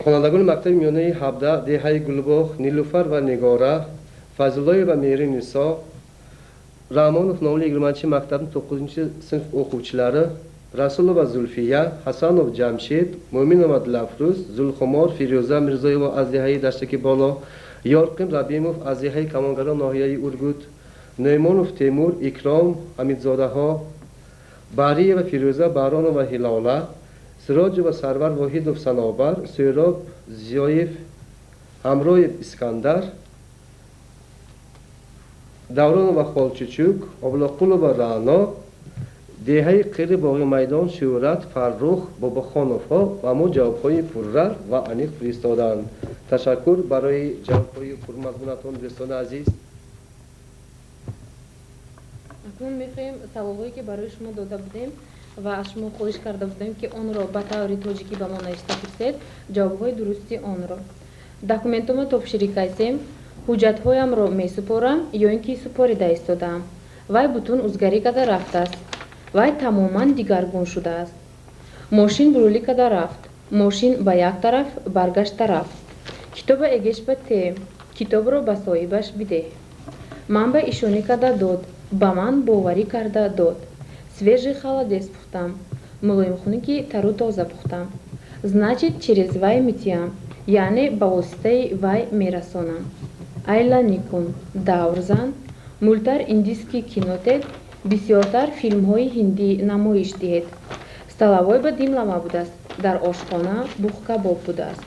хонандагони мактаби миёнаи 17 деҳаи Гулбоғ, Нилуфар ва Нигора, Файзуллоева Мери Нисо, Раҳмонов номли 20 мактабни 9 синф o'quvchilari, Rasulova Zulfiya, Hasanov Jamshid, Mo'minova Dilafruz, Zulxumor Firuza Mirzoyeva az deҳаи Даштаки боло, Yorqin Rabimov az deҳаи Камонгара ноҳияи Ургут, Наймонов Темур, Икрам Ҳамидзодаҳо, Бариева Фирӯза, Баронова Ҳилола, Сироҷова Сарвар Воҳидов Санобар, Сӯроб Зиёев, Ҳамроев Искандар, Давронова Холчичук, Овлоқулова Раъно, деҳаи қири Боғи майдон Шӯҳрат Фаррух Бобохоновҳо ва мо ҷавобҳои пурра ва аниқ фиристоданд. Ташаккур барои ҷавобҳои пурмазмунатон дӯстони азиз. акнун мехоҳем саволҳое ки барои шумо дода будем ва аз шумо хоҳиш карда будем ки онро ба таври тоҷикӣ ба мо навишта пурсед, ҷавобҳои дурусти онро. Документома топширӣ кайсем, ҳуҷҷатҳоямро месупорам ё ин ки супорида истодаам. Вай бутун узгарӣ када рафтааст. Вай тамоман дигаргун шудааст. Мошин бурулӣ када рафт. Мошин ба як тараф баргашта рафт. Китоба эгеш ба те. Китобро ба соҳибаш бидеҳ. Манба ишонӣ када дод. Ба ман боварӣ карда дод. Свежий холодец пухтам. Мулоимхунӣ ки тару тоза пухтам. Значит, через вай митиям. Яъне ба воситаи вай мерасонам. Айла Никун, давр зан, мултар индийский кинотед, бисёртар филмҳои ҳиндӣ намоиш диҳед. Столовой ба димлама будааст, дар ошхона бух кабоб будааст.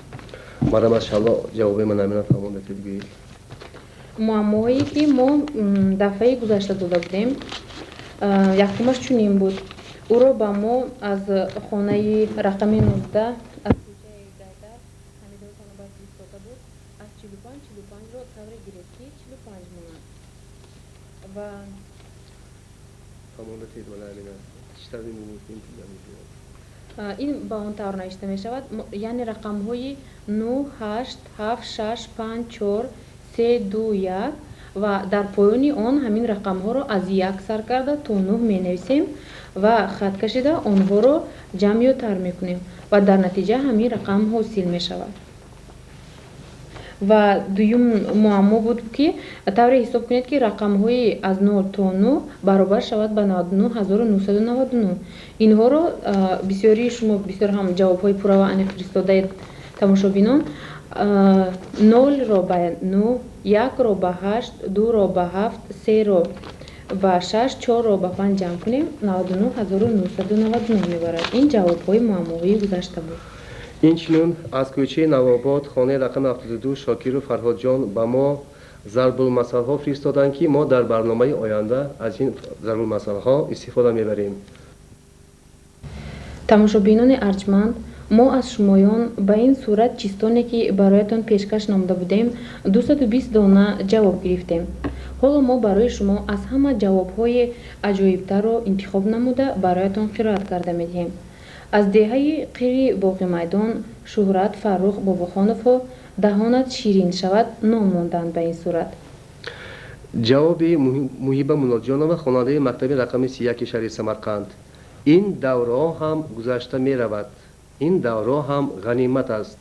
Марам машалло ҷавоби ман намина тамом метавонед гӯед. муаммоҳое ки мо дафъаи гузашта дода будем, якумаш чунин буд. Ӯро ба мо аз хонаи рақами 19 аз кӯчаи Гайдар Ҳамидои Хонобат истода буд. Аз 45-45ро тавре гирифт ки 45 монад. Ва ин ба он тавр навишта мешавад, яъне рақамҳои 9, 8, 7, 6, 5, 4, 3, 2, 1 ва дар поёни он ҳамин рақамҳоро аз 1 сар карда то 9 менависем ва хат кашида онҳоро ҷамъ ё тар мекунем ва дар натиҷа ҳамин рақам ҳосил мешавад. ва дуюм муаммо буд ки тавре ҳисоб кунед ки рақамҳои аз 0 то 9 баробар шавад ба 99999. Инҳоро бисёрии шумо бисёр ҳам ҷавобҳои пурра ва аниқ фиристодаед тамошобинон. 0-ро ба 9, 1-ро ба 8, 2-ро ба 7, 3-ро ба 6, 4-ро ба 5 ҷамъ кунем 99999 мебарад. Ин ҷавобҳои муаммоҳои гузашта буд. Инчунин аз кӯчаи Навобод хонаи рақами 72 Шокиру Фарҳодҷон ба мо зарбулмасалҳо фиристоданд ки мо дар барномаи оянда аз ин зарбулмасалҳо истифода мебарем. Тамошобинони арҷманд, мо аз шумоён ба ин сурат чистоне ки бароятон пешкаш намуда будем 220 дона ҷавоб гирифтем. ҳоло мо барои шумо аз ҳама ҷавобҳои аҷоибтарро интихоб намуда бароятон қироат карда медиҳем. аз деҳаи қири Боғи майдон Шӯҳрат Фаррух Бобохоновҳо даҳонат ширин шавад ном монданд ба ин сурат. جواب محیبه مولادجانова خواننده مکتب رقم 31 شهر سمرقند: این دوره هم گذشته می رود، این دوره هم غنیمت است.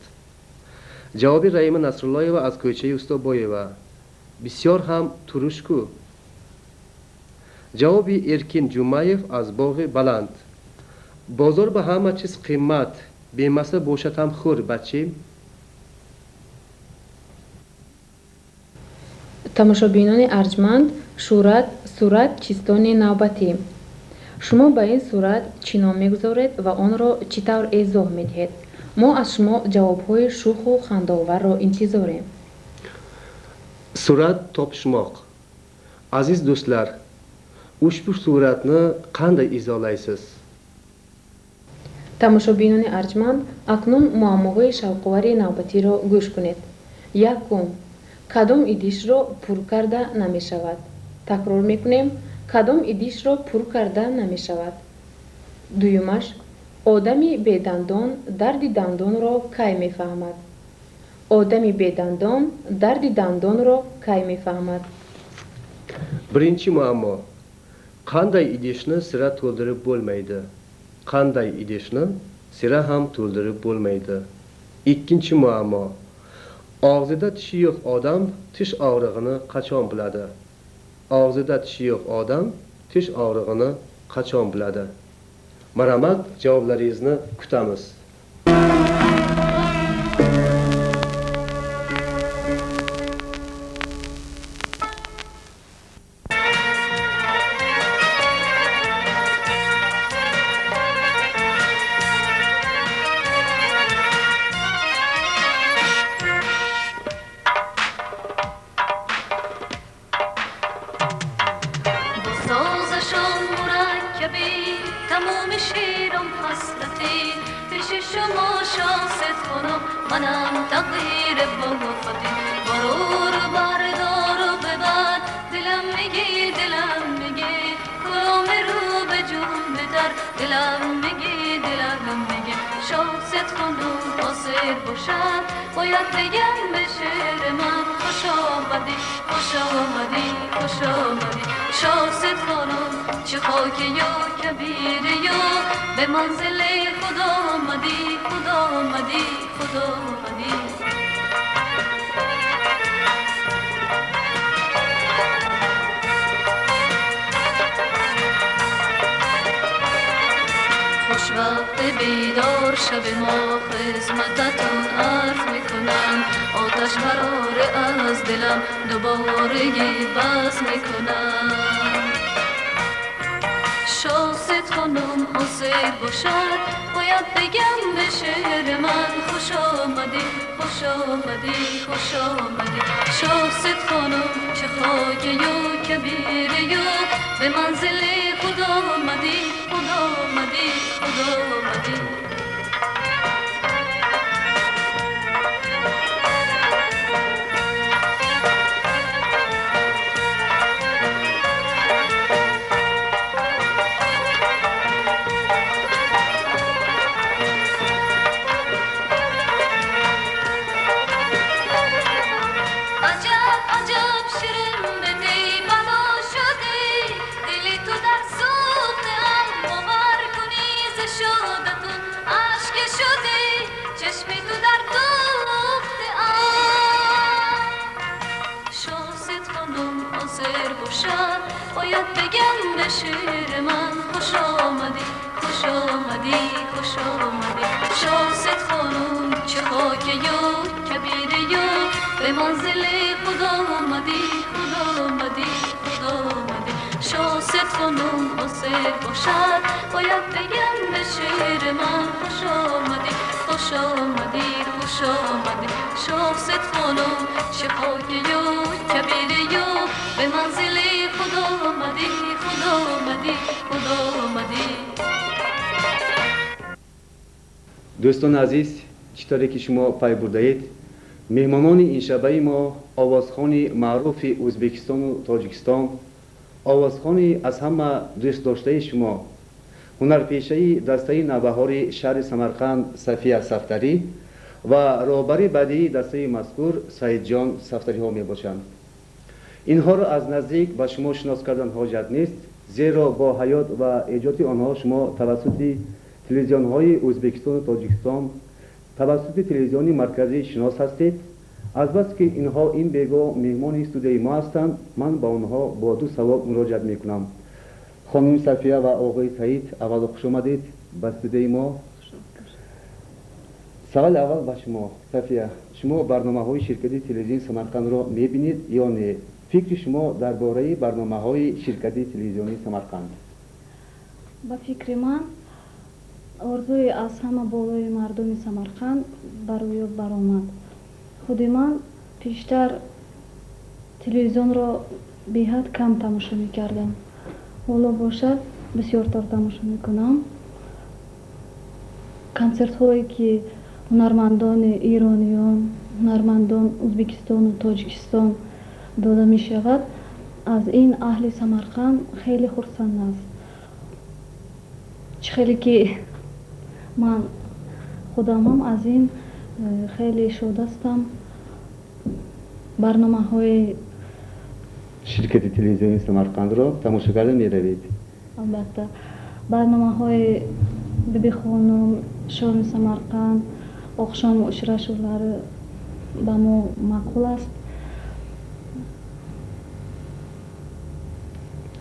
جواب رحیم نصراللهیова از کوچه استوبایeva: بسیار هم ترشکو. جواب ارکین جمعیف از باغ بلند: بازار به همه چیز قیمت، بیمسه باشد هم خور بچه. тамошобинони арҷманд, сурат чистони навбатӣ. шумо ба ин сурат чӣ ном мегузоред ва онро чӣ тавр эзоҳ медиҳед? мо аз шумо ҷавобҳои шуху хандаоварро интизорем. Сурат topishmoq. Aziz do'stlar, ushbu suratni qanday izohlaysiz? тамошобинони арҷманд, акнун муаммоҳои шавқовари навбатиро гӯш кунед. якум, кадом идишро пур карда намешавад? такрор мекунем, кадом идишро пур карда намешавад? дуюмаш, одами бедандон дарди дандонро кай мефаҳмад? одами бедандон дарди дандонро кай мефаҳмад? Birinchi muammo: qanday idishni sira to'ldirib bo'lmaydi. Qanday idishni sira ham to'ldirib bo'lmaydi. Ikkinchi muammo: og'zida tishi yo'q odam tish og'rig'ini qachon biladi? Og'zida tishi yo'q odam tish og'rig'ini qachon biladi? Marhamat, javoblaringizni kutamiz. باید بگم به شعر من خوش آمدی، خوش آمدی، خوش آمدی. شاست خانم چه خاکی و کبیری و به منزل خدا آمدی، خدا آمدی، خدا آمدی. خوش وقت بیدار شب ما خدمتتون عرض میکنم، آتش براره از دلم دوباره بس میکنم. شاست خانم حاضر باشد باید بگم به شعر من خوش آمدی، خوش آمدی، خوش آمدی. شاست خانم چه خاکی و کبیری و به منزل خدا آمدی، خدا آمدی، خدا آمدی. باید بگم به شعر من خوش آمدی، خوش آمدی، خوش آمدی. شاست خانم چه خاکی و کبیری و به منزل خدا آمدی، خدا آمدی، خدا آمدی. شاست خانم حاضر باشد باید بگم به شعر من خوش آمدی، خوش آمدی، خوش آمدی. شاست خانم چه خاکی و کبیری و به منزل خدا آمدی، خدا آمدی، خدا آمدی. دوستان عزیز، چطوری که شما پی برده مهمانان این شبه ما آوازخوان معروف ازبکستان و تاجیکستان، آوازخوان از همه دوست داشته شما، هنرپیشه دسته نوبهار شهر سمرقند صفیه صفتری و رهبر بعدی دسته مذکور سعید جان صفتری ها می باشند. اینها را از نزدیک با شما شناس کردن حاجت نیست، زیرا با حیات و ایجاد آنها شما توسط تلویزیون های ازبکستان و تاجیکستان توسط تلویزیونی مرکزی شناس هستید. از بس که اینها این بیگاه مهمان استودیوی ما هستند، من با آنها با دو سوال مراجعت میکنم. خانم صفیه و آقای سعید، اول خوش آمدید به استودیوی ما. سوال اول با شما صفیه، شما برنامه های شرکتی تلویزیون سمرقند را میبینید یا نه؟ فکر شما درباره برنامه های شرکتی تلویزیونی سمرقند؟ با فکر من آرزوی از همه بالای مردم سمرقند بروی برآمد. خود من پیشتر تلویزیون را بیحد کم تماشا میکردم، حالا باشد بسیارتر تماشا میکنم. کنسرت هایی که هنرمندان ایرانیان، هنرمندان ازبکستان و تاجیکستان داده می شود، از این اهل سمرقند خیلی خرسند است. چه خیلی که من خودم هم از این خیلی شاد هستم. برنامه های شرکت تلویزیونی سمرقند را تماشا کرده می روید؟ البته برنامه های بیبی خانم، شام سمرقند، آخشام و اشرشولار به ما معقول است.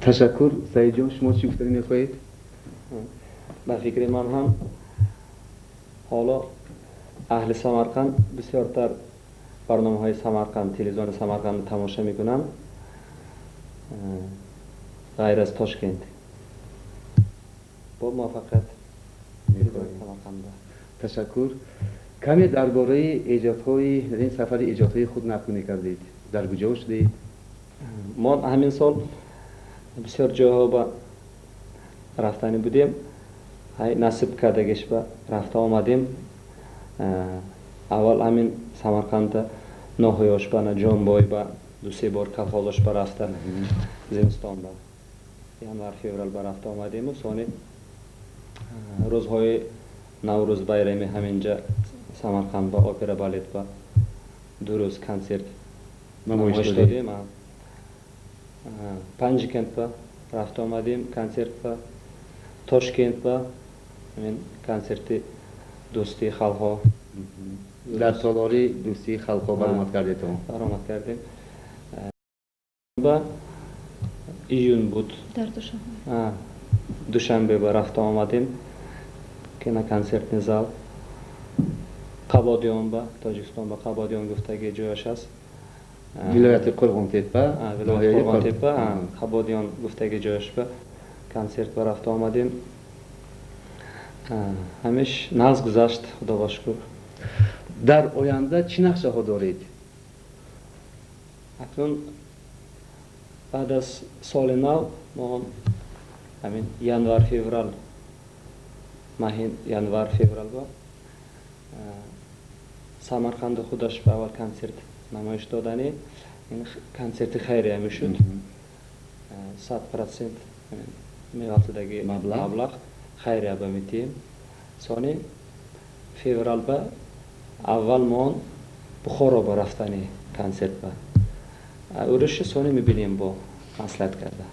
تشکر. سعید جان، شما چی گفتنی میخواهید؟ به فکر من هم حالا اهل سمرقند بسیارتر برنامه های سمرقند، تلویزیون سمرقند تماشا میکنن غیر از تاشکند. با موفقیت سمرقند. تشکر. کمی درباره ایجادهای در این سفر ایجادهای خود نقل میکردید، در کجا شدید؟ ما همین سال بسیار جاها با رفتنی بودیم، نصیب کردگیش با رفته آمدیم. اول همین سمرقند ناهویاش با جانبای با دو سه بار کفالش با رفته زمستان با январ феврал با رفته آمدیم و ثانی روزهای نوروز байрами همینجا سمرقند با اپرا بالت با دو روز کنسرت نمایش دادیم. پنجکند با رفته آمدیم کنسرت با تاشکند با همین کنسرت دوستی خلقها در سالاری دوستی خلقها برآمد کردید؟ برآمد کردیم. با ایون بود در دوشنبه. دوشنبه با رفته آمدیم که نه کنسرت نزال قبادیان با تاجیکستان با قبادیان گفتگی جایش است. ولایت قرغون تپه. ولایت قرغون تپه قبادیان گفتگی جایش با کنسرت با رفته آمدیم. همیش ناز گذشت، خدا با شکر. در آینده چی نقشه ها دارید؟ اکنون بعد از سال نو ما همین январ феврал ماهی январ феврал با سمرقند خودش به اول کنسرت نمایش دادنی. این کنسرت خیریه میشد. 100% میغلطدگی مبلغ خیریه بمیتیم. ثانی فеврал با اول ما بخارا با رفتنی کنسرت با اورش ثانی میبینیم با مصلحت کرده.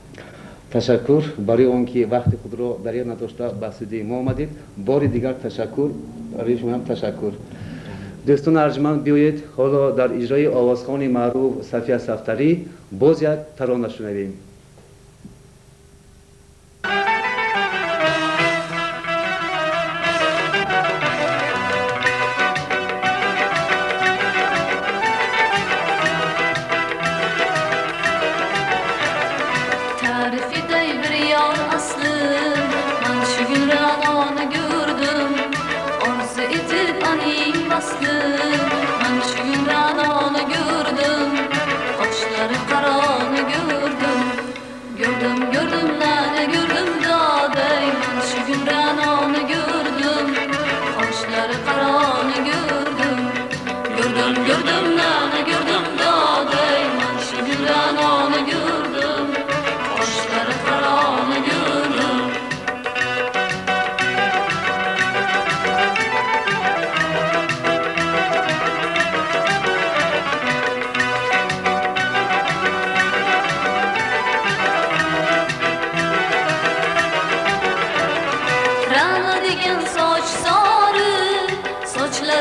تشکر برای آنکه وقت خود را دریا نداشته به استودیوی ما آمدید. بار دیگر تشکر. برای شما هم تشکر. دوستان ارجمند، بیایید حالا در اجرای آوازخوان معروف صفیه صفتری باز یک ترانه شنویم.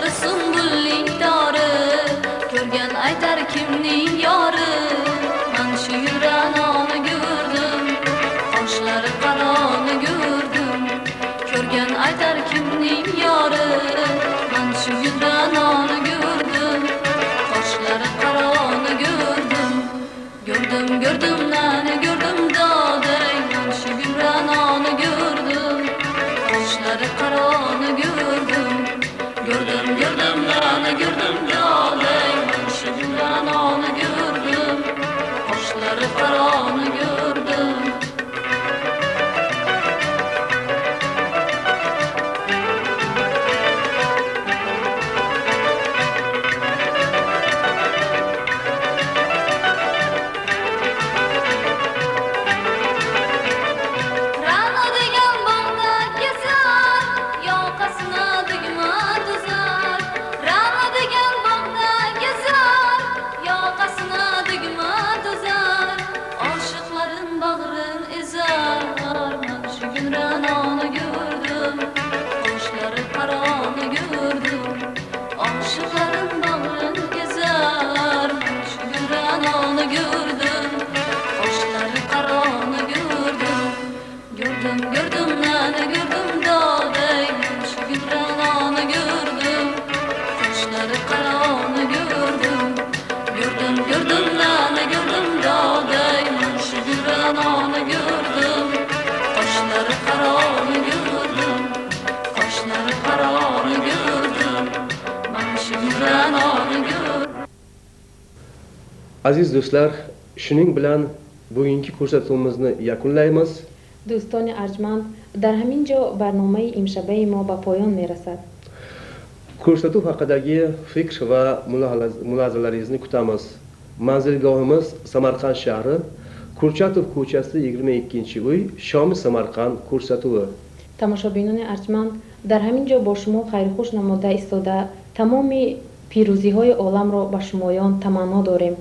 Qo'llari sumbullik dori, ko'rgan aytar kimning yori. Men shu yuranoni ko'rdim, qoshlari qaroni ko'rdim, ko'rgan aytar kimning yori. Men shu yuranoni ko'rdim, qoshlari qaroni ko'rdim, ko'rdim nani ko'rdim doday. Men shu yuranoni ko'rdim, qoshlari qaroni ko'rdim, ko'rdim nani ko'rdim doday. Men shu yuranoni ko'rdim, qoshlari qaroni ko'rdim. Ra'no degan bog'da kezar, yoqasini tugma tuzar. Ra'no degan bog'da kezar, yoqasini tugma tuzar. Oshiqlarin bag'rin ezar. Men shu kun Ra'noni ko'rdim, qoshlari qaroni ko'rdim. Oshiqlarin bag'rin ezar. Men shu kun Ra'noni ko'rdim, qoshlari qaroni ko'rdim, ko'rdim nani ko'rdim doday. Men shu kun Ra'noni ko'rdim, qoshlari qaroni ko'rdim, ko'rdim nani ko'rdim doday. Men shu kun Ra'noni ko'rdim, qoshlari qaroni ko'rdim, qoshlari qaroni ko'rdim. Men shu kun Ra'noni ko'rdim. Aziz do'stlar, shuning bilan bugungi ko'rsatuvimizni yakunlaymiz. دوستان ارجمند، در همین جا برنامه امشبه ما به پایان میرسد. Ko'rsatuv haqidagi fikr va mulozalaringizni kutamiz. Manzilgohimiz Samarqand shahri, Kurchatov ko'chasi 22-uy, Shomi Samarqand ko'rsatuvi. تماشابینان ارجمند، در همین جا با شما خیرخوش نموده ایستاده تمام پیروزی های عالم را به شمایان تمنا داریم.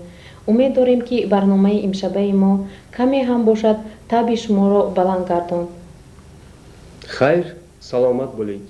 امید داریم که برنامه امشبه ما کمی هم باشد تاب شما را بلند گرداند. Xayr, salomat bo'ling.